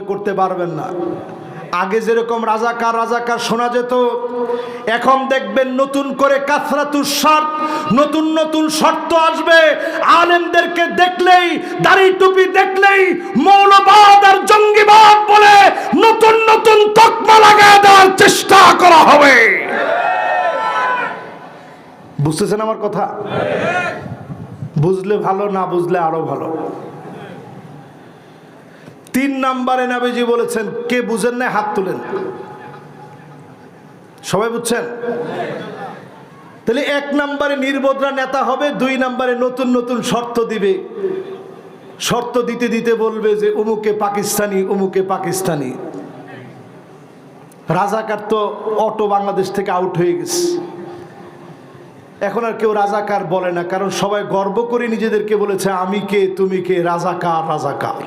করতে পারবেন না। আগে যেরকম রাজাকার রাজাকার শোনা যেত, এখন দেখবেন নতুন করে কাসরাতুস শর্ত, নতুন নতুন শর্ত আসবে। আলেমদেরকে দেখলেই, দাড়ি টুপি দেখলেই মৌলবাদ আর জঙ্গিবাদ বলে নতুন নতুন তকমা লাগায় দেওয়ার চেষ্টা করা হবে। বুঝতেছেন আমার কথা? বুঝলে ভালো, না বুঝলে আরো ভালো। 3 নম্বরে নবীজি বলেছেন, কে বুঝেন না হাত তুলেন। সবাই বুঝছেন? তাহলে 1 নম্বরে নির্বোধরা নেতা হবে, 2 নম্বরে নতুন নতুন শর্ত দিবে। শর্ত দিতে দিতে বলবে যে অমুকে পাকিস্তানি, অমুকে পাকিস্তানি। রাজাকার তো অটো বাংলাদেশ থেকে আউট হয়ে গেছে। এখন আর কেউ রাজাকার বলে না, কারণ সবাই গর্ব করে নিজেদেরকে বলেছে আমি কে, তুমি কে, রাজাকার রাজাকার।